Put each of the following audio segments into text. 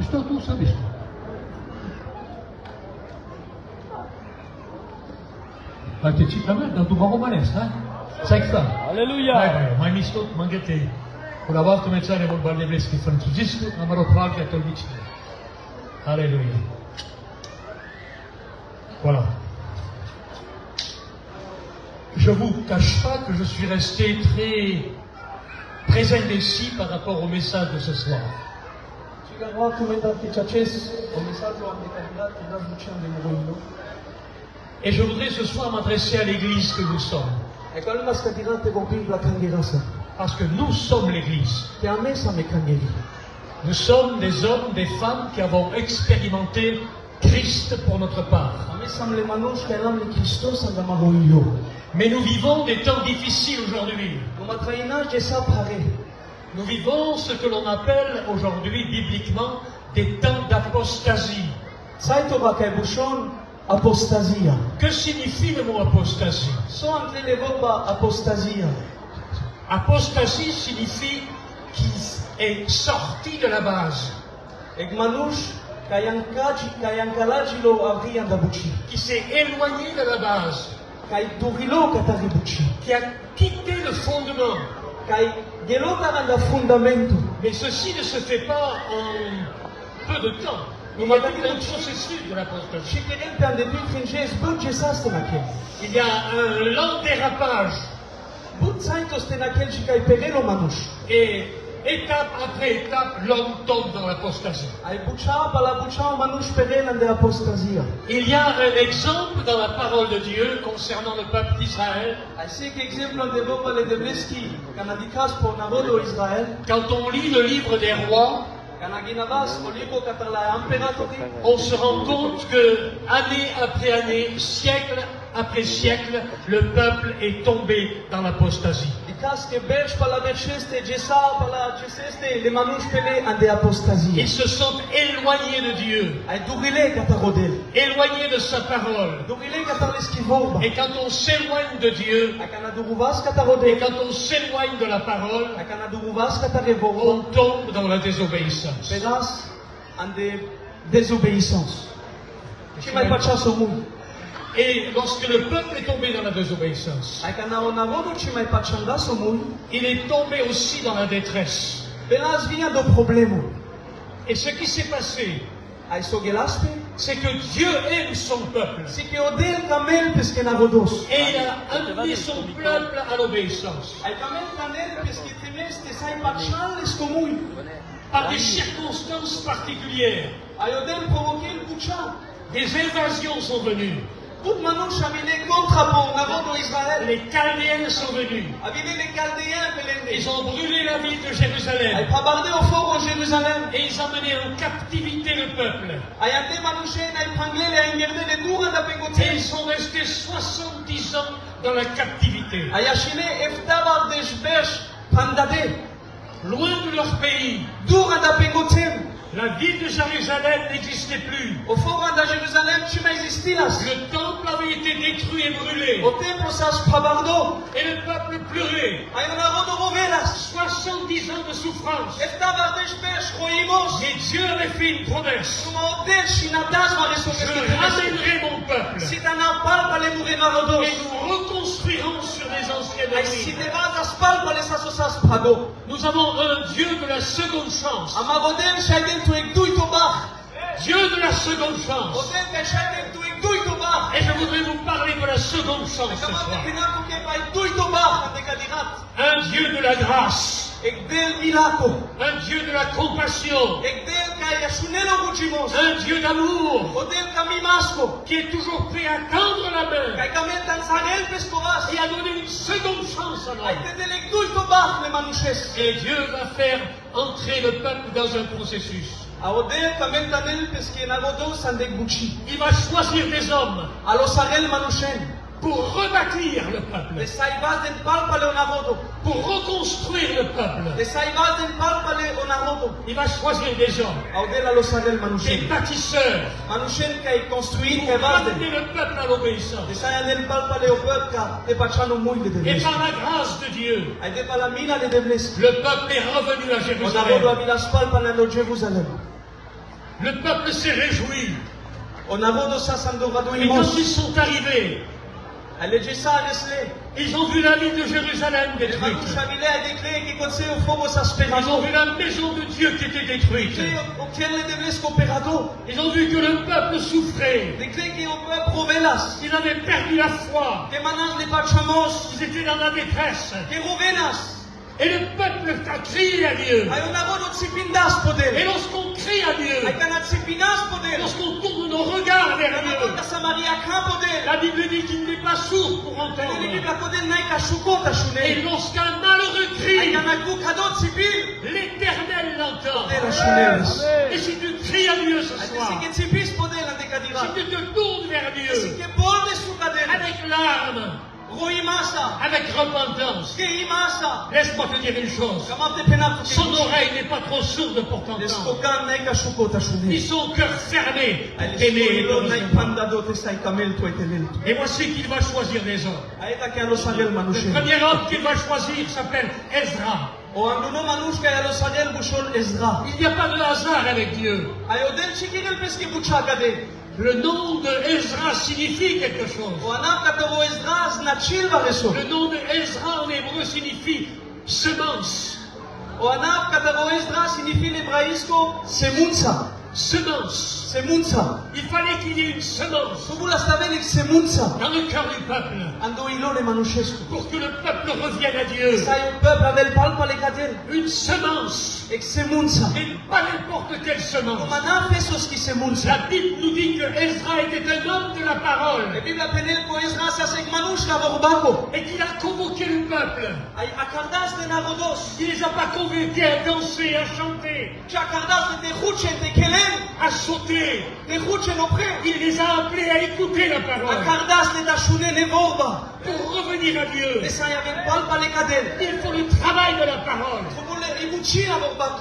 Что тут собишь? Ah, tu ci cammini da tuo romane, sai? Sai sta? Alleluia. Vai, mai misto, mangiate. Una volta cominciare col ballebleschi francesisco, numero 3 cattolici. Alléluia. Voilà. Je ne vous cache pas que je suis resté très indécis par rapport au message de ce soir. Et je voudrais ce soir m'adresser à l'église que nous sommes. Parce que nous sommes l'église. Nous sommes des hommes, des femmes qui avons expérimenté Christ pour notre part. Mais nous vivons des temps difficiles aujourd'hui. Nous vivons ce que l'on appelle aujourd'hui bibliquement des temps d'apostasie. Que signifie le mot apostasie? Apostasie signifie qu'il est sorti de la base. Qui s'est éloigné de la base. Qui a quitté le fondement. Mais ceci ne se fait pas en peu de temps. Il y a un processus de l'apostasie. Il y a un lent dérapage. Et étape après étape, l'homme tombe dans l'apostasie. Il y a un exemple dans la parole de Dieu concernant le peuple d'Israël. Quand on lit le livre des rois, on se rend compte que, année après année, siècle après siècle, le peuple est tombé dans l'apostasie. Ils se sont éloignés de Dieu, éloignés de sa parole. Et quand on s'éloigne de Dieu, et quand on s'éloigne de la parole, on tombe dans la désobéissance. Et lorsque le peuple est tombé dans la désobéissance, il est tombé aussi dans la détresse. Et ce qui s'est passé, c'est que Dieu aime son peuple. Et il a amené son peuple à l'obéissance. Par des circonstances particulières. Des invasions sont venues. Les Chaldéens sont venus. Ils ont brûlé la ville de Jérusalem. Et ils ont mené en captivité le peuple. Et ils sont restés 70 ans dans la captivité. Loin de leur pays. La ville de Jérusalem n'existait plus. Le temple avait été détruit et brûlé. Et le peuple pleurait. 70 ans de souffrance. Et Dieu avait fait une promesse. Je ramènerai mon peuple. Et nous reconstruirons sur les anciennes ruines. Nous avons un Dieu de la seconde chance. Dieu de la seconde chance. Et je voudrais vous parler de la seconde chance ce soir. Un Dieu de la grâce. Un Dieu de la compassion. Un Dieu d'amour. Qui est toujours prêt à tendre la main. Et à donner une seconde chance à l'homme. Et Dieu va faire entrer le peuple dans un processus. Il va choisir des hommes pour rebâtir le peuple, pour reconstruire le peuple. Il va choisir des hommes, des bâtisseurs, pour ramener le peuple à l'obéissance. Et par la grâce de Dieu, le peuple est revenu à Jérusalem. Le peuple s'est réjoui. O narodu sasando Et quand raduimos. ils sont arrivés, Ils ils ont vu la ville de Jérusalem détruite. Ils ont vu la maison de Dieu qui était détruite. Ils ont vu que le peuple souffrait. Ils avaient perdu la foi. Ils étaient dans la détresse. Et le peuple a crié à Dieu. Et lorsqu'on crie à Dieu, lorsqu'on tourne nos regards vers Dieu, la Bible dit qu'il n'est pas sourd pour entendre. Et lorsqu'un malheureux crie, l'Éternel l'entend. Et si tu cries à Dieu ce soir, si tu te tournes vers Dieu avec larmes, avec repentance, laisse-moi te dire une chose. Son oreille n'est pas trop sourde pour t'entendre. Ni son cœur fermé pour t'aimer. Et voici qu'il va choisir des hommes. Le premier homme qu'il va choisir s'appelle Ezra. Il n'y a pas de hasard avec Dieu. Le nom de Ezra signifie quelque chose. Le nom de Ezra en hébreu signifie semence. Semence. Il fallait qu'il y ait une semence dans le cœur du peuple pour que le peuple revienne à Dieu. Une semence. Et pas n'importe quelle semence. La Bible nous dit que Ezra était un homme de la parole. Et qu'il a convoqué le peuple. Il les a pas convoqués à danser, à chanter, à sauter. Il les a appelés à écouter la parole. Pour revenir à Dieu, il faut le travail de la parole.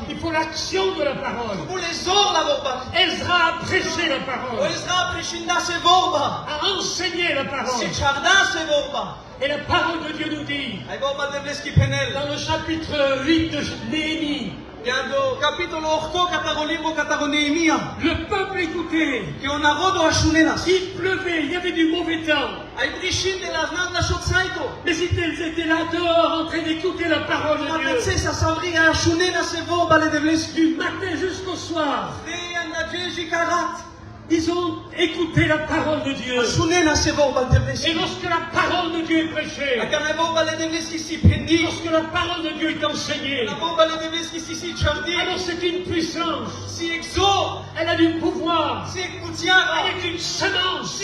Il faut l'action de la parole. Ezra a prêché la parole, a enseigné la parole. Et la parole de Dieu nous dit, dans le chapitre 8 de Néhémie, le peuple écoutait. Il pleuvait, il y avait du mauvais temps. Mais ils étaient là dehors en train d'écouter la parole de Dieu. Du matin jusqu'au soir, ils ont écouté la parole de Dieu. Et lorsque la parole de Dieu est prêchée, lorsque la parole de Dieu est enseignée, alors c'est une puissance. Elle a du pouvoir. Elle est une semence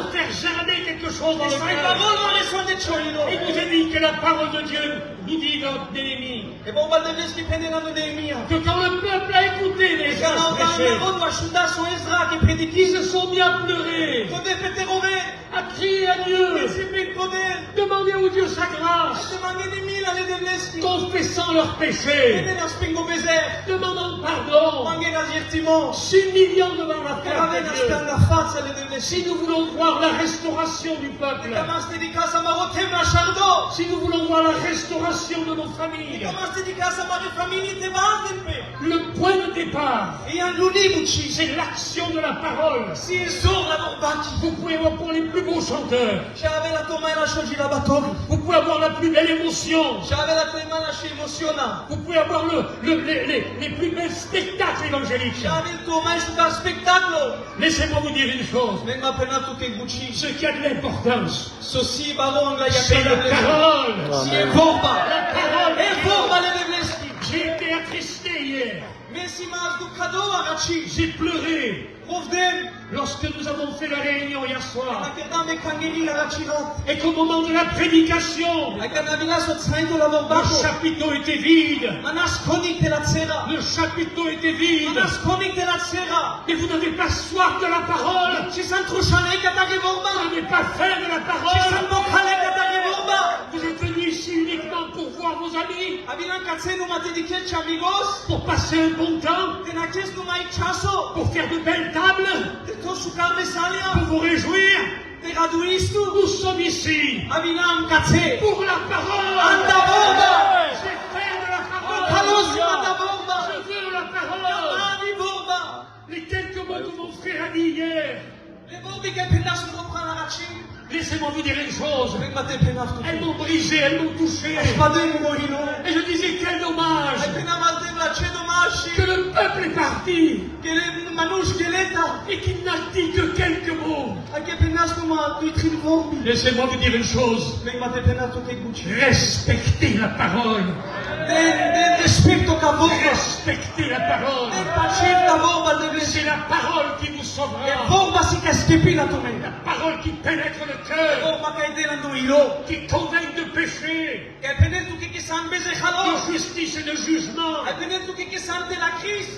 pour faire germer quelque chose dans le cœur. Et vous avez dit que la parole de Dieu nous dit dans Néhémie que quand le peuple a écouté les gens prêcher, ils se sont mis à pleurer, à crier à Dieu, demander au Dieu sa grâce, confessant leurs péchés, demandant pardon, s'humiliant devant la face de Dieu. Si nous voulons voir la restauration du peuple, si nous voulons voir la restauration de nos familles, le point de départ, c'est l'action de la parole. Vous pouvez avoir pour les plus beaux chanteurs, vous pouvez avoir la plus belle émotion, vous pouvez avoir les plus belles spectacles évangéliques. Laissez-moi vous dire une chose. Ce qui a de l'importance, c'est la parole. La parole. J'ai été attristé hier. J'ai pleuré lorsque nous avons fait la réunion hier soir. Et qu'au moment de la prédication, le chapiteau était vide. Le chapiteau était vide. Et vous n'avez pas soif de la parole. Vous n'avez pas faim de la parole. Vous êtes venus ici uniquement pour voir vos amis, pour passer un bon temps, pour faire de belles tables, pour vous réjouir. Nous sommes ici pour la parole. J'ai faim de la parole. Je veux la parole. frères, laissez-moi vous dire une chose. Elles m'ont brisé, elles m'ont touché. Et je disais, quel dommage que le peuple est parti et qu'il n'a dit que quelques mots. Laissez-moi vous dire une chose. Respectez la parole. Respectez la parole. C'est la parole qui vous sauvera. La parole qui pénètre le cœur, qui convainc de péché, de justice et de jugement.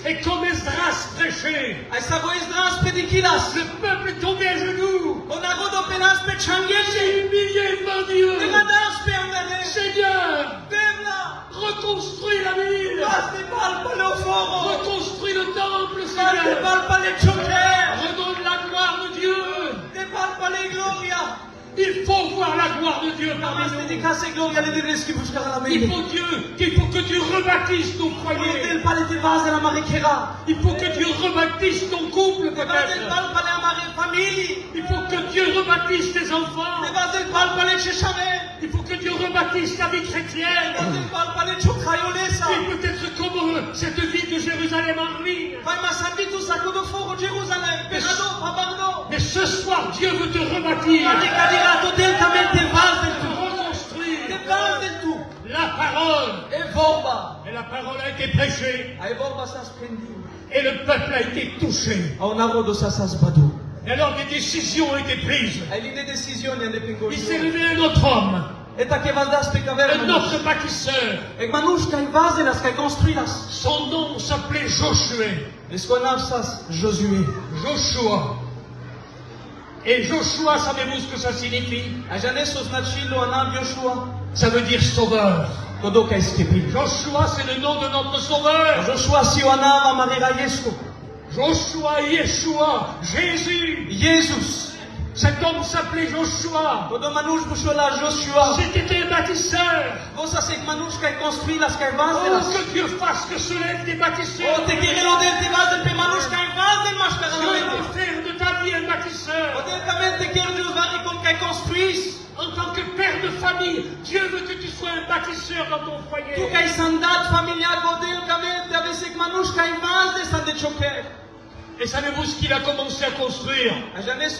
Et comme Esdras prêchait, le peuple est tombé à genoux, s'est humilié devant Dieu. Seigneur, reconstruis la ville, reconstruis le temple, Seigneur, redonne la gloire de Dieu. Il faut voir la gloire de Dieu parmi nous. Il faut que Dieu rebâtisse nos foyers. Il faut que Dieu rebâtisse ton couple peut-être. Il faut que Dieu rebâtisse tes enfants. Il faut que Dieu rebâtisse ta vie chrétienne. Et peut-être comme cette ville de Jérusalem en ruine. Mais ce soir, Dieu veut te rebâtir. Reconstruire la parole. Et la parole a été prêchée. Et le peuple a été touché. Et alors des décisions ont été prises. Il s'est levé un autre homme. Un autre bâtisseur. Son nom s'appelait Josué. Joshua. Et Joshua, savez-vous ce que ça signifie? Ça veut dire sauveur. Joshua, c'est le nom de notre sauveur. Joshua, Yeshua, Jésus. Cet homme s'appelait Joshua. C'était un bâtisseur. Oh, que Dieu fasse que se lèvent des bâtisseurs. Dieu veut faire de ta vie un bâtisseur. En tant que père de famille, Dieu veut que tu sois un bâtisseur dans ton foyer. Et savez-vous ce qu'il a commencé à construire? Peut-être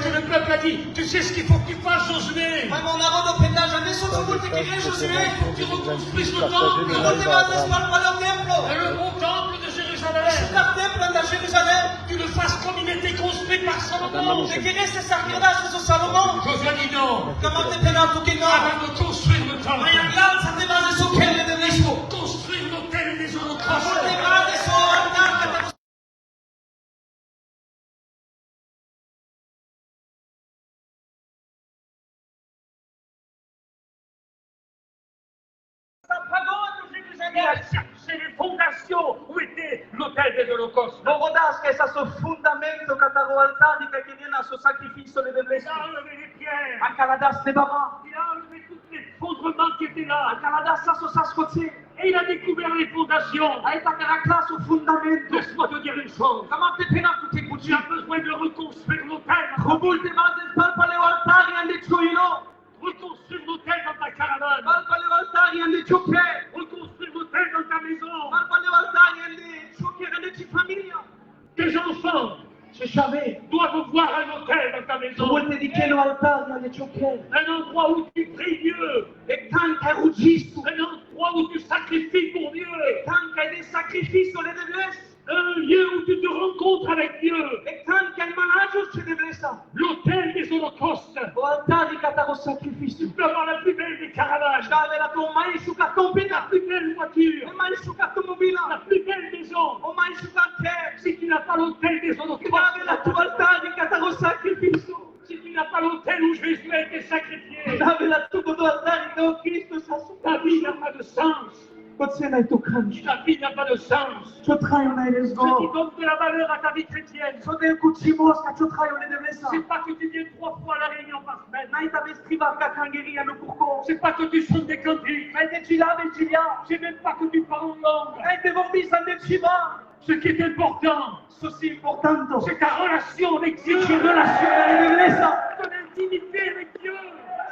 que le peuple a dit, tu sais ce qu'il faut que tu fasses, Josué. Il faut que tu reconstruises le temple. Le beau temple de Jérusalem. Tu le fasses comme il était construit par Salomon. Josué dit non. Avant de construire le temple, il faut construire l'autel des holocaustes. C'est les fondations où était l'autel des holocaustes. Il a enlevé les pierres. Il a enlevé tous les fondements qui étaient là. Et il a découvert les fondations. Laisse-moi te dire une chose. Tu as besoin de reconstruire l'autel. Reconstruire l'autel dans ta caravane. Reconstruire l'autel dans ta maison. Tes enfants doivent voir un autel dans ta maison. Un endroit où tu pries Dieu. Un endroit où tu sacrifies pour Dieu. Un lieu où tu te rencontres avec Dieu. L'autel des holocaustes. Tu peux avoir la plus belle des caravanes. La plus belle voiture. La plus belle maison. Si tu n'as pas l'autel des holocaustes. Si tu n'as pas l'autel où Jésus a été sacrifié. Ta vie n'a pas de sens. Ta vie n'a pas de sens. Ce qui donne de la valeur à ta vie chrétienne, c'est pas que tu viens 3 fois à la réunion par semaine. C'est pas que tu chantes des cantiques. C'est même pas que tu parles en langue. Ce qui est important, Così importante. c'est ta relation avec Dieu. Che relazione di debolezza. Ton intimité avec Dieu.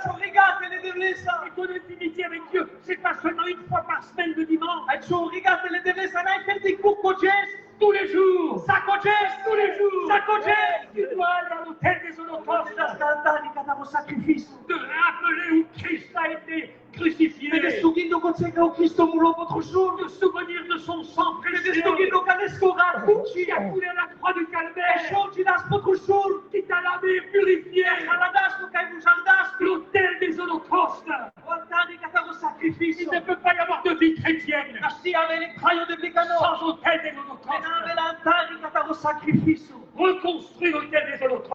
Sono legate le debolezza. Et ton intimité avec Dieu, c'est pas seulement une fois par semaine le dimanche. E sono legate le debolezza. Non è per cucco gesto. Tous les jours. Sacco gesto. Tous les jours. Sacco gesto. Tu dois aller à l'autel des holocaustes. Scaldare il sacrificio. De rappeler où Christ a été crucifié. Vede studindo con sé che ho Cristo muro contro giorno. De souvenir de son sang Vede précieux. studindo che le scorar Qui a coulé à la croix du E calvaire. sciolgi das contro giorno. Qui t'a lavé et purifié. Alla dasco che hai usato. L'autel des holocaustes. Guardate che stavo Il sacrificio. ne peut pas y avoir de vie chrétienne Così avere il paio di blicano. sans autel des E holocaustes. nave l'altare che stavo sacrificio. Reconstruis l'autel des holocaustes.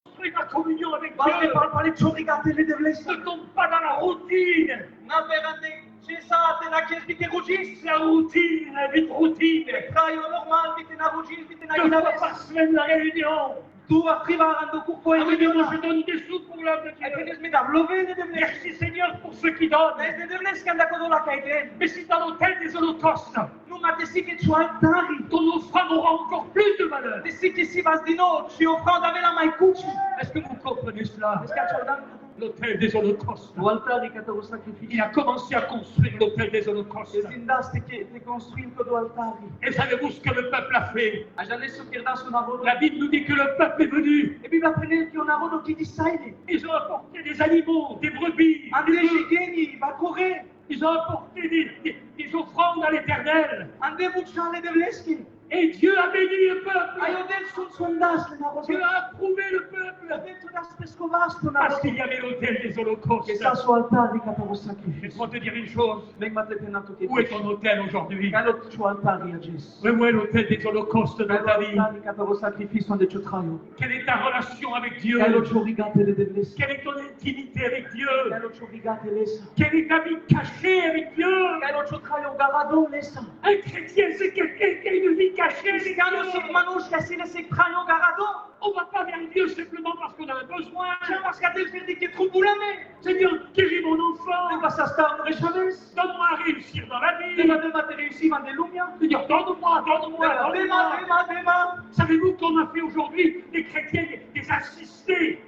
Reconstruis ta communion avec Guarda Dieu. palpale ciò legate le debolezza. Ne tombe pas dans la routine. Naverate cessate la chiesa di rugis. La routine, la vie de routine. Traio normal vite na rugis vite na 2 fois inaves. par semaine la réunion. Tu arrivando cucco e Ah oui, mais moi je riunione. donne des sous pour l'œuvre de E Dieu. quindi mi da love de debolezza. Merci Seigneur pour ceux qui donnent. E de debolezza che anda con la caide. Mais si dans l'autel des holocaustes, Non ma desi che tu altari. ton offrande aura encore plus de valeur. Desi che si va di no, ci offrando avere mai cucci. Est-ce que vous comprenez cela? Perché c'è un L'autel des holocaustes. altare che stavo Il sacrificio. a commencé à construire l'autel des holocaustes. E sindaste che ti costruito due altari. Et savez-vous ce que le peuple a fait? A già adesso pierdasse una roda. La Bible nous dit que le peuple est venu. E Bibbia prende che una roda che decide. Ils ont apporté des animaux, des brebis, Ande geni, va correre. ils ont apporté des offrandes à l'Éternel. Ande bucciare debleschi. Et Dieu a béni le peuple. Hai detto son sondaste na roda. Dieu a approuvé le Ho peuple. detto da spescovasto na Parce roda. qu'il y avait l'autel des Che holocaustes. sta su altari che stavo Je sacrificio. dois te dire une chose. Venga te tenato che Où est ton autel aujourd'hui? Che lo suo altari a Gesù. Où est l'autel des holocaustes dans ta vie? Altari che stavo sacrificio ande ci traio. Quelle est ta relation avec Dieu? Che lo ci rigate le debleschi. Quelle est ton intimité avec Dieu? Che lo ci rigate lesa. Quelle est ta vie cachée avec Dieu? Che lo ci traio garado lesa. Un chrétien, c'est quelqu'un qui a une vie cachée avec Cristiano Dieu. sunt manuși che si le se traio garado. On ne va pas vers Dieu simplement parce qu'on a un besoin. Ce parce că te vede che trubulame. Seigneur, guéris mon Nu enfant. va să stau în reșaves. Donne-moi à réussir dans la vie. Dema te reușim de lumea. Seigneur, donne-moi, donne-moi, donne-moi. Dema. Savez-vous qu'on a fait aujourd'hui des chrétiens, des assistés?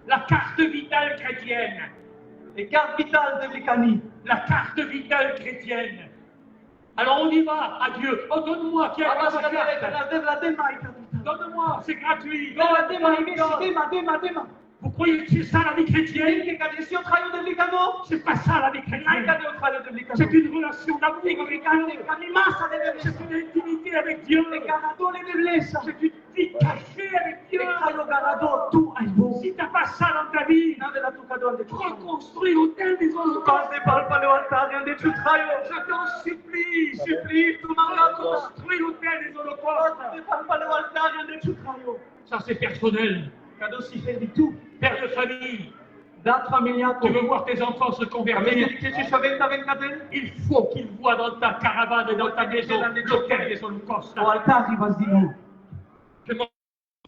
La carte vitale chrétienne. E chiar vital de blicanii. La carte vitale chrétienne. Alors on y va à Dieu. Oh, donne-moi, tiens, Asta ma să carte. la dema aici. Donne-moi, c'est gratuit. La dema aici, dema. Vous croyez que c'est ça la vie chrétienne? Che ca si o traio de blicano. C'est pas ça la vie N-ai chrétienne. ca de o traio de blicano. C'est une relation d'amour avec Dieu. Ca mi masa de C'est deblesa. une intimité avec Dieu. E garado le deblesa. C'est une vie cachée avec E Dieu. traio garado tu ai bun. Si tu n'as pas ça dans ta vie, N-ave la tu cadon de ciuccio. reconstruis l'autel des holocaustes. Pas de palpa le altari ande ciu traio. Je t'en supplie, Suppli tu mandato. reconstruis l'autel des holocaustes. De palpa le altari ande ciu traio. Ça c'est personnel. Cado si fer di tu. Père de famille, Dat familiato. tu veux voir tes enfants se Avete convertir. che ci saventa vencatel? Il faut qu'ils voient dans ta caravane et dans ta maison l'autel des holocaustes. O altari vas di nu. Je m'en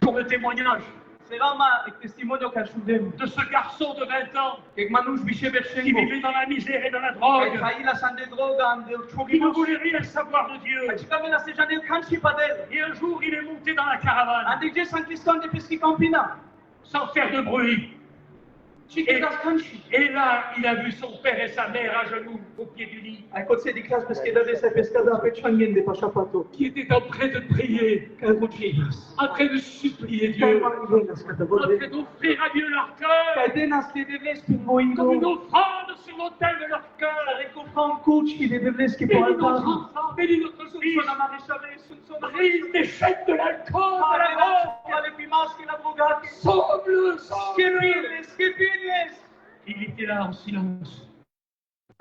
pour le témoignage Sera ma e testimonio che asciudem. de ce garçon de 20 ans Che manuș bișe qui verșengo. vivait dans la misère et dans la Ai drogue, trai la san de droga ande qui ne ciurimos. voulait rien savoir de Dieu. Ai cica mena se janel canci padel. Et un jour, il est monté dans la caravane Ande ge San Criston de peschi campina. sans faire de bruit. Cica das canci. Et là, il a vu son père et sa mère à genoux au pied du lit, Ai coțe di clas pesche da desa pescada pe cianghen de pașapato. qui étaient en train de prier, Că rucinas. en train de supplier Că Dieu, mangenas că te en vode. train d'offrir à Dieu leur cœur, Că denas te devles prin comme une moingo. offrande sur l'autel de leur Să cœur. recofran cuci de devles che pe Bénis notre altari. enfant, bénis notre Sunt fils, sona mareșave, sunt sona brise des chaînes de l'alcool, de la drogue, Ale primaschi la drogati. sauve-le, sauve-le. Schepinles, schepinles. Il était là en silence.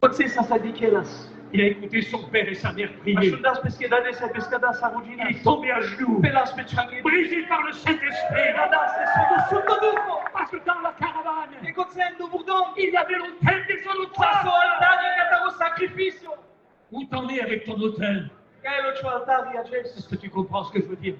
Coțe sa sadichelas. Il a écouté son père et sa mère prier. Așundas pesche da desa pescada sa Il ruginas. est tombé à genoux, Pelas pe cianghen. brisé par le Saint-Esprit. Radaste sotto duco. Parce que dans la caravane, E coțendo burdon. il y avait l'autel des Passo holocaustes. altari che t'avo sacrificio. Où t'en es avec ton autel? Che è lo ciò altari a Est-ce Gesù. que tu comprends ce que je veux dire?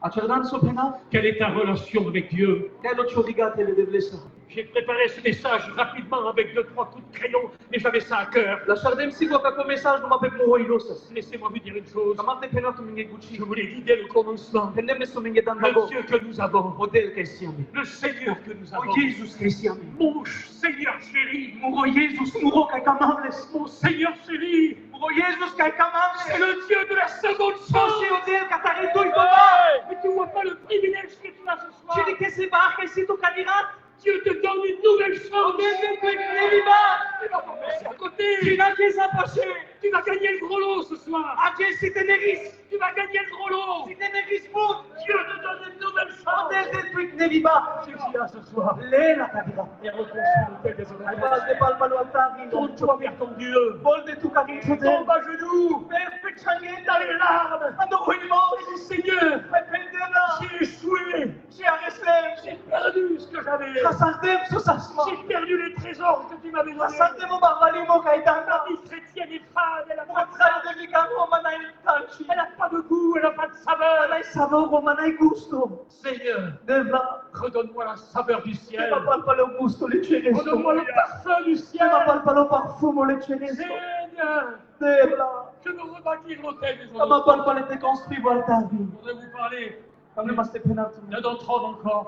A cerdan so penaf. Quelle est ta relation avec Dieu? Che è lo ciò rigate le devlesa. J'ai préparé ce message rapidement avec 2-3 coups de crayon, mais j'avais ça à cœur. Lasciarem sigur ca pe mesaj numai pe prohoilosas. Laissez-moi vous dire une chose. Amante penatul minge guci. Je vous l'ai dit dès le commencement. Pendem su minge dan Le dago. Dieu que nous avons, Model că siami. le Seigneur que nous O avons, Jesus că siami. mon Seigneur chéri, Muro Jesus, muro ca camables. mon Seigneur chéri, Muro Jesus ca camables. c'est le Dieu de la seconde So chance. si odel ca tare doi toba. Mais tu vois pas le privilège que tu as ce soir. Și de că se va că si tu candidat. Dieu te donne une nouvelle chance. Odel de pe neviva. Tu vas pas passer à côté. Și n-a ce să pașe. Tu vas gagner le gros lot ce soir. Acest si te neris. Tu vas gagner le gros lot. Si te neris mult. Dieu te donne une nouvelle chance. Odel de pe neviva. C'est qui là ce soir. Lela candidat. Et reconstruis le tel des Ai vas de palma lui altari. Tourne-toi vers ton Dieu. Vol de tu candidat. Tombe à genoux. Perfect changen. Dans les larmes. Ando huimos. Dis, Seigneur, Ai pendela. j'ai échoué. Și areslem. J'ai perdu ce que j'avais. Hasardem să sasma. J'ai perdu les trésors que tu m'avais donnés. Hasardem o barbalimo ca La itanga. vie chrétienne est fade, elle n'a pas de Moțai saveur. de mica romana il tanci. Elle n'a pas de goût, elle n'a pas de saveur. Manai savor romana il gusto. Seigneur, Deva. redonne-moi la saveur du Ce ciel. ma palpalo gusto le ceresto. Redonne-moi le parfum du Ce ciel. ma palpalo parfumo le ceresto. Seigneur, Deva. je veux rebâtir l'autel des Ca ma hommes. palpale te construivo altari. Je voudrais vous parler Ca nu maste penatul. d'un autre homme encore,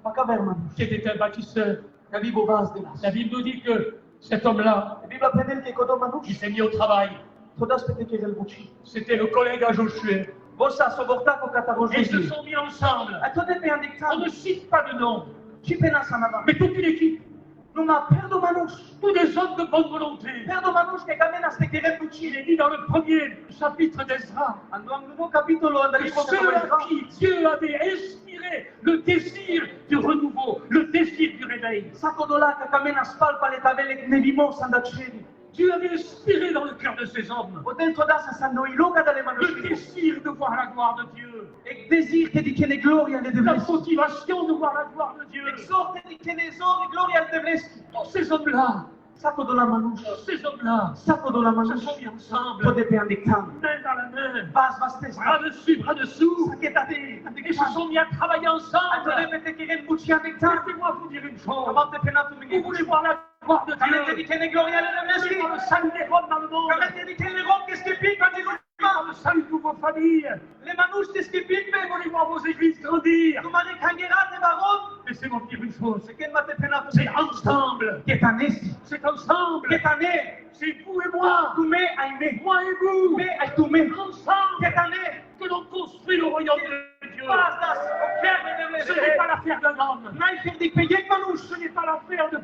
Faca vermanu. qui était un bâtisseur. Ca vivo vas de las. La Bible nous dit que cet homme-là, Biblia predel că codomanu. il s'est mis au travail. Todas pe te kerel buci. C'était le collègue à Josué. Vosa sovorta cu catarojul. Et ils se sont mis ensemble. A tot de pe On andictan. ne cite pas de nom, Și pena sanava. mais toute une équipe, Numai perdo manus. tous des hommes de bonne volonté. Perdo manus că camena ste kerel buci. Il est dit dans le premier chapitre d'Ezra, Anduam nou capitolul ăla que de ceux à qui Dieu avait inspiré le désir du renouveau, le désir du réveil. Sacodola că camena spal pale tabele nevimo sandaceri. Dieu avait inspiré dans le cœur de ces hommes O dentro da sa noi loca dalle le manus. désir de voir la gloire de Dieu, E desir te di che ne gloria le la devleschi. motivation de voir la gloire de Dieu. Exorte di che ne zori gloria le devleschi. Tous ces hommes-là, Sacodola manus. tous ces hommes-là Sacodola se manus. sont mis ensemble, Tot de pe andictan. main dans la main, Vas testa. bras dessus, bras dessous, Sachetate. et se sont mis à travailler Anto ensemble. de pe te kerel buci andictan. Laissez-moi vous dire une chose. Amante penatul Vous minge. voulez voir la gloire de Camete di Dieu, che ne gloria le vous voulez devleschi. voir le salut des hommes dans le monde, Camete di che ne rom che schipicca di vous voulez voir le salut de vos familles, Le manus te schipicca. vous voulez voir vos églises grandir. Tu mare cangerate baron. Laissez-moi vous dire une chose. Se che mate penatul C'est ensemble, Che tanesti. c'est ensemble, Che tane. c'est vous et moi, Tu me ai me. moi et vous, Me ai tu me. ensemble, Che tane. que l'on construit le royaume de Dieu. Pastas. O chiave de Ce n'est vese. pas l'affaire d'un homme, N-ai fer di peiec manus. ce n'est pas l'affaire de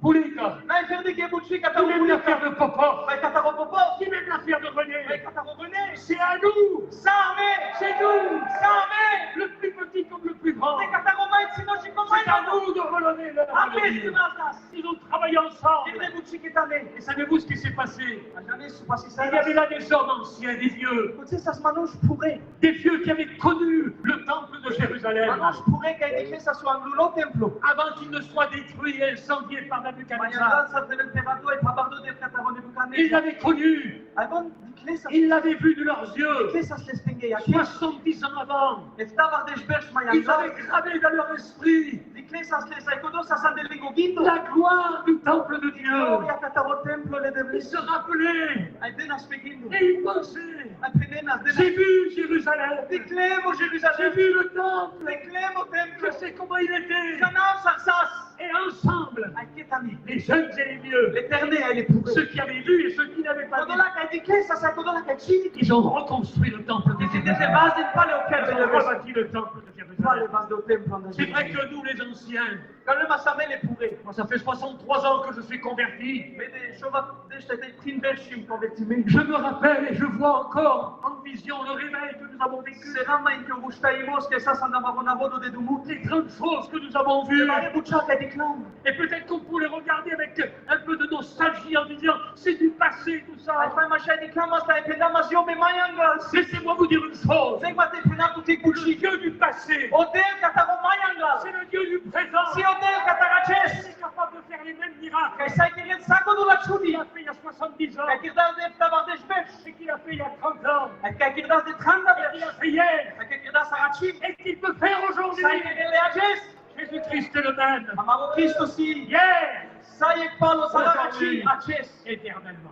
Poulica, N-ai fer di che buci ni cataro même l'affaire de Popov, Mai cataro popo. ni même l'affaire de Mai René. cataro rene. C'est à nous, Same. c'est nous, Same. le plus petit comme le plus grand. Te cataro mai sino și cum mai C'est à nous de relever l'œuvre de Apesti Dieu. mastas. Ils ont travaillé ensemble. Che buci che tane. Et savez-vous ce qui s'est passé? Jamais su pasi Il y avait sa. là des hommes anciens, des vieux, Puțin să manus pure. des vieux qui avaient connu le temple de Jérusalem Manus pure că ai decris să su angulo templu. avant qu'il ne soit détruit et incendié par Mai Nabucodonosor. andat să deveni temperatura e pabardo de cataro de Ils bucanese. l'avaient connu, Ai bon decris să ils l'avaient vu de leurs yeux Decris să se stinghe aici. 70 ans avant. Estava deci mai Ils avaient andat. gravé dans leur esprit Decris să se codo să se delvingoghito. la gloire du temple de Dieu. Gloria cataro templu le Ils deveni. se rappelaient Ai bine speghindo. et ils pensaient, Ai penenas de j'ai vu Jérusalem, Declemo j'ai Jerusalem. vu le temple, Declemo templu. je sais comment il était. Canal sarsas. Et ensemble, Ai chetami. les jeunes et les vieux, L'éternel elle est pour ceux qui avaient vu et ceux qui n'avaient pas vu, Codola che decris să se codola che ci. ils ont reconstruit le temple de Deci de Jérusalem. base din pale o chiar Ils de ont vezi. rebâti le temple de Pale Jérusalem. vas de o templu în C'est vrai que nous, les anciens, Că nu mă să mele pure. moi, ça fait 63 ans que je suis converti. Vede, șova dește te prin vers și în convertiment. Je me rappelle et je vois encore en vision le réveil que nous avons vécu, Se rama în că ușta imos că sa andava con avodo de dumut. les grandes choses que nous avons vues. Mare buciaca di clam. Et peut-être qu'on pourrait les regarder avec un peu de nostalgie en disant c'est du passé tout Ai ça. fai așa di clam asta e pedam as eu me mai angals. Laissez-moi vous dire une chose. Zeg mă te prin tu te Le cuci. Dieu du passé, O del ca ta mai angals. c'est le Dieu du présent. Si o del ca ta races. Il est capable de faire les mêmes miracles Că sai că el saco do la chudi. qu'il a fait il y a 70 ans, Că kirdaz de tava de șbeș. et qu'il a fait il y a 30 ans, Că kirdaz de 30 et qu'il a fait hier, Că kirdaz sa raci. et qu'il peut faire aujourd'hui. Sai că le aces. Jésus-Christ est le même. Amaro Cristo si. Hier, Sai Paulo Sarakachi aujourd'hui, Aches. éternellement.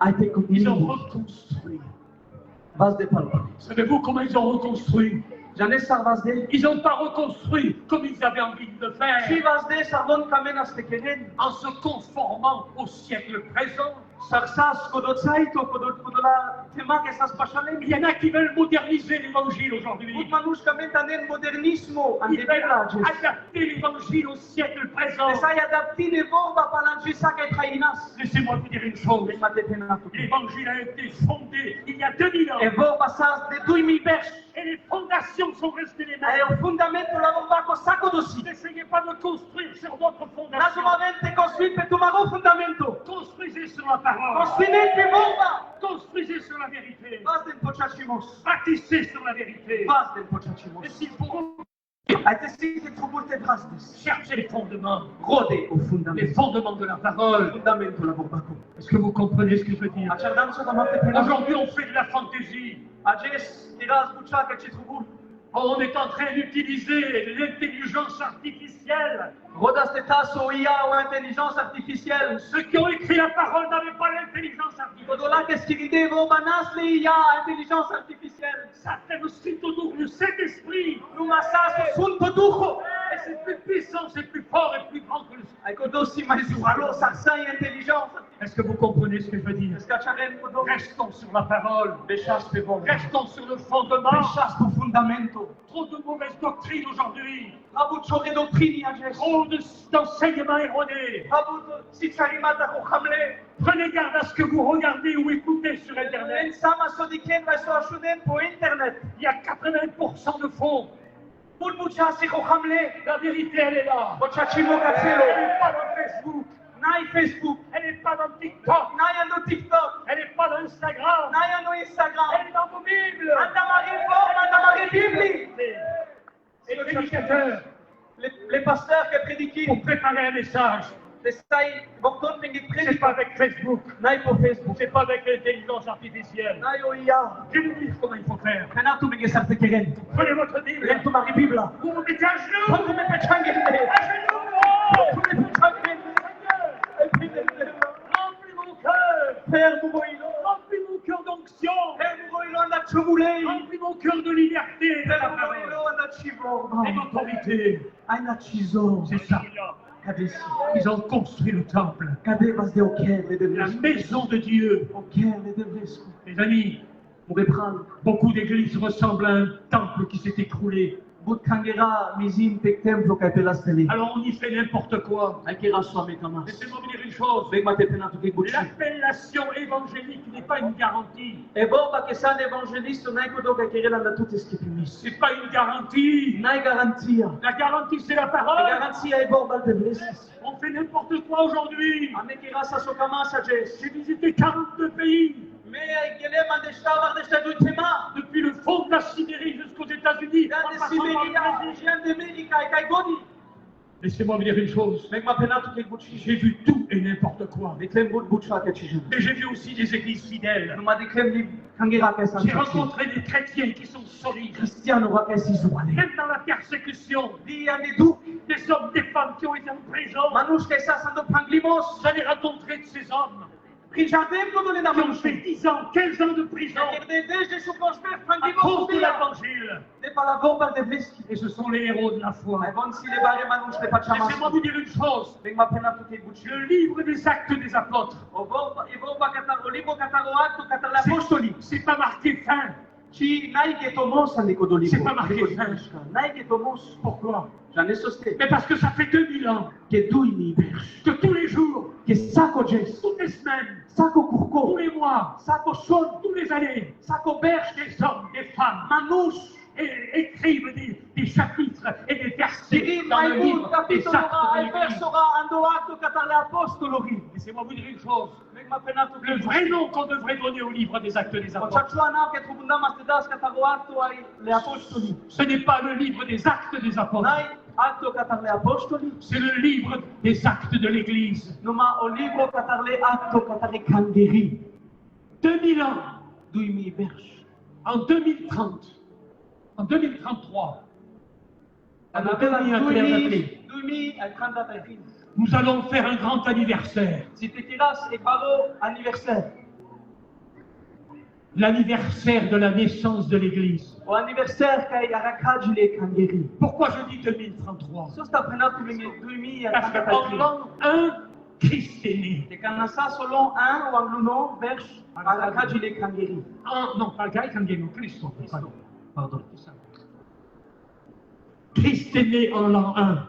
A été Ils ont comigo. reconstruit. Vas de palpa. Savez-vous comment ils ont reconstruit? Janes Sarvazde. Ils n'ont pas reconstruit comme ils avaient envie de le faire, Chivazde Sardon Kamenas Tekenen. en se conformant au siècle présent. Sarsas Kodotsaito Kodola Tema que sas Pachalem. Il y en a qui veulent moderniser l'évangile aujourd'hui. Ut Manus Kamentanen modernismo. Ils veulent Antepelages. adapter l'évangile au siècle présent. Sai adaptine vorba palangisa que trainas. Laissez-moi vous dire une chose. Matepenato. L'évangile a été fondé il y a 2000 ans. E vorba sas de 2000 vers. Et les fondations sont restées les E mêmes. o fundamento la vorba co saco dosi. N'essayez pas de construire sur d'autres fondations. Nasumamente construit petumaro fundamento. Construisez sur la parole. Construinente vorba. Construisez sur la vérité. Vas den pochachimos. Bâtissez sur la vérité. Vas den pochachimos. Et s'il faut, Aite si que trubulte drastis. cherchez les fondements. Rode o Les fundamento. fondements de la parole. Fundamento la vorba co. Est-ce que vous comprenez ce que je veux dire? Achardanzo da matepenato. Aujourd'hui, on fait de la fantaisie. Ages tiras bucha que ci trubul. On est en train d'utiliser l'intelligence artificielle. Rodas de tasso IA ou intelligence artificielle. Ceux qui ont écrit la parole n'avaient pas l'intelligence artificielle. Kodola que skiride vorba nasle IA intelligence artificielle. Certains nous citent autour du Saint-Esprit. Numa sasso sunto ducho. Et c'est plus puissant, c'est plus fort et plus grand que le Saint. Ai kodosi mais zualo sarsai intelligence. Est-ce que vous comprenez ce que je veux dire? Skacharen kodo. Restons sur la parole. Bechas pe vorba. Restons sur le fondement. Bechas po fundamento. Trop de mauvaises doctrines aujourd'hui. Rabut chore doktrini ages. Trop d'enseignements erronés. Rabut sitsarimata ko hamle. Prenez garde à ce que vous regardez ou écoutez sur Internet. En sama sodiken va so ashunen po internet. Il y a 80% de faux. Pul mucha si ko hamle. La vérité, elle est là. Bochachimo Elle katselo. n'est pas dans Facebook. Nai Facebook. Elle n'est pas dans TikTok. Nai no TikTok. Elle n'est pas dans Instagram. Nai no Instagram. Elle est dans vos Bibles. Andamari forme, andamari bibli. Et le prédicateur, Les pasteurs qui prédiquent. pour préparer un message, Les sai bokton pingi c'est prédiquent. pas avec Facebook, Nai po Facebook. c'est pas avec l'intelligence artificielle. Nai o IA. Je vais vous dire comment il faut faire. Kanatu mingi sarte keren. Prenez votre Bible, Lentu mari bibla. vous vous mettez à genoux. Kontu me pechangin me. À genoux. Kontu me pechangin. Remplis mon cœur. Père Mugoilo. Remplis mon cœur d'onction. Père Mugoilo anda chumulei. Remplis mon cœur de liberté. de la Père parole Mugoilo anda chivo. et d'autorité. Aina chizo. C'est ça. Kadesi. Ils ont construit le temple, Kade vas de oker le la devresco. maison de Dieu. Oker le devresco. Les amis, Mugepral. beaucoup d'églises ressemblent à un temple qui s'est écroulé. But kangera mizim tek templo kai pelasteli. Alors on y fait n'importe quoi. Akira swame kamas. Laissez-moi vous dire une chose. Beg mate penatu ke gucci. L'appellation évangélique n'est pas une garantie. E borba ke san evangeliste nai kodo ka kerela na tout eskipimis. C'est pas une garantie. Nai garantia. La garantie, c'est la E parole. garantia e borba devresis. On fait n'importe quoi aujourd'hui. Amekira sa so kamas ajes. J'ai visité 42 pays. Me ai gele mandeshta vardeshta du tema. Depuis le fond de la Sibérie jusqu'aux États-Unis. Dan en de passant par le Siberia, Brésil. Jean de America e kai goni. Laissez-moi vous dire une chose. Beg ma penatu ke gucci. J'ai vu tout et n'importe quoi. De klem but bucha ke chijen. Mais j'ai vu aussi des églises fidèles. Numa de klem li kangera ke san. J'ai rencontré des chrétiens qui sont solides. Cristiano wa ke si zuale. Même dans la persécution, Di ane du. des hommes, des femmes qui ont été en prison. Manush ke sa sando pranglimos. J'allais rencontrer de ces hommes Prijadem kodo le na qui ont manush. fait 10 ans, 15 ans de prison Desde su prosper à pranglimos. cause de l'évangile. De pala vorba de vleski. Et ce sont les héros de la foi. Ai von si le bare manush le pachamas. Laissez-moi vous dire une chose. Beg ma penatu ke gucci. Le livre des actes des apôtres, O vorba katar o libro kataro acto katar la apostoli. c'est pas marqué fin. Ci nai ke tomos ane kodo libro. C'est pas marqué fin. Nai ke tomos. Pourquoi? J'en ai soste. Mais parce que ça fait 2000 ans Que dui mi berch. que tous les jours, Que sako jes. toutes les semaines, Sako tous kurko. les mois, Sako son. tous les années, Sako berch. des hommes, des femmes Manouche. écrivent des chapitres et des versets Diri dans le mai livre bun des capitolo actes ra de ai l'Église. verso ra ando acto katar le apostolori. Laissez-moi vous dire une chose. Beg ma penatu Le vrai nom qu'on devrait donner au livre des actes des O apôtres, chachua na ke trubunda mastedas kataro acto ai le apostoli. ce n'est pas le livre des actes des apôtres, Nai acto katar le apostoli. c'est le livre des actes de l'Église. Numa o libro katar le acto katar le kangeri. 2000 ans, Dui mi berch. en 2030, en 2033, Nous allons faire un grand anniversaire. L'anniversaire de la naissance de l'Église. Pourquoi je dis 2033? Parce qu'en l'an 1, Christ est né. Non, pas Kangelo, Christ. Pardon. Christ est né en l'an 1.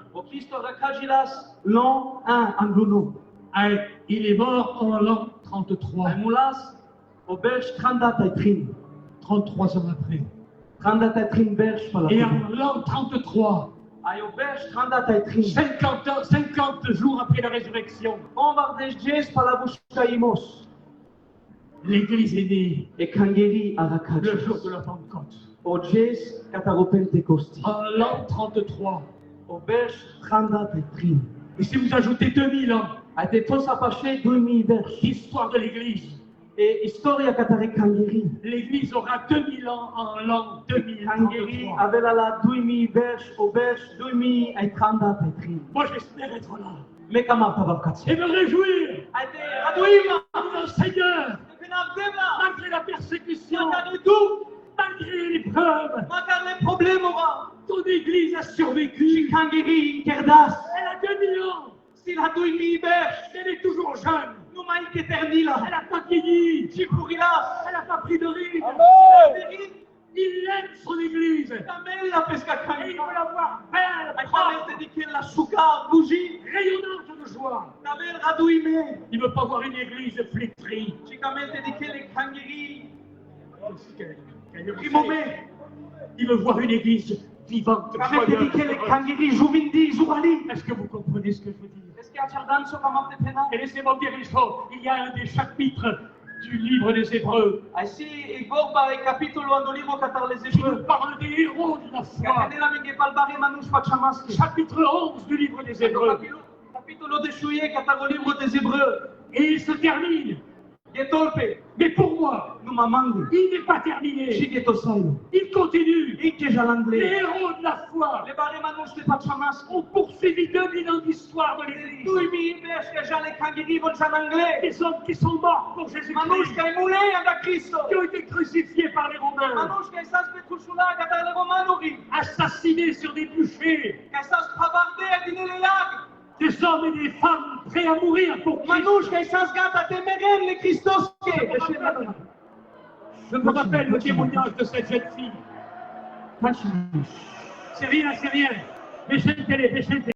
Il est mort en l'an 33. 33 ans après. Et en l'an 33, 50 jours après la résurrection, l'Église est née le jour de la Pentecôte. En l'an 33. Et si vous ajoutez 2000 ans, l'histoire de l'Église, l'Église aura 2000 ans en l'an 2033. Moi j'espère être là et me réjouir dans le Seigneur, malgré la persécution, malgré l'épreuve. Ton Église a survécu. Elle a 2000 ans. Elle est toujours jeune. Elle n'a pas vieilli. Elle n'a pas pris de risque. Il aime son Église. Et il veut la voir belle, rayonnante de joie. Il ne veut pas voir une Église flétrie. Il veut voir une Église vivante, joyeuse. Est-ce que vous comprenez ce que je veux dire? Et laissez-moi dire une chose, il y a un des chapitres du livre des Hébreux qui nous parle des héros de la foi. Chapitre 11 du livre des Hébreux. Et il se termine. Mais pour moi, il n'est pas terminé. Il continue. Les héros de la foi ont poursuivi 2000 ans d'histoire de l'Église. Des hommes qui sont morts pour Jésus-Christ, qui ont été crucifiés par les Romains, assassinés sur des bûchers. Des hommes et des femmes prêts à mourir pour Christ. Je me rappelle le témoignage de cette jeune fille. C'est rien. Mais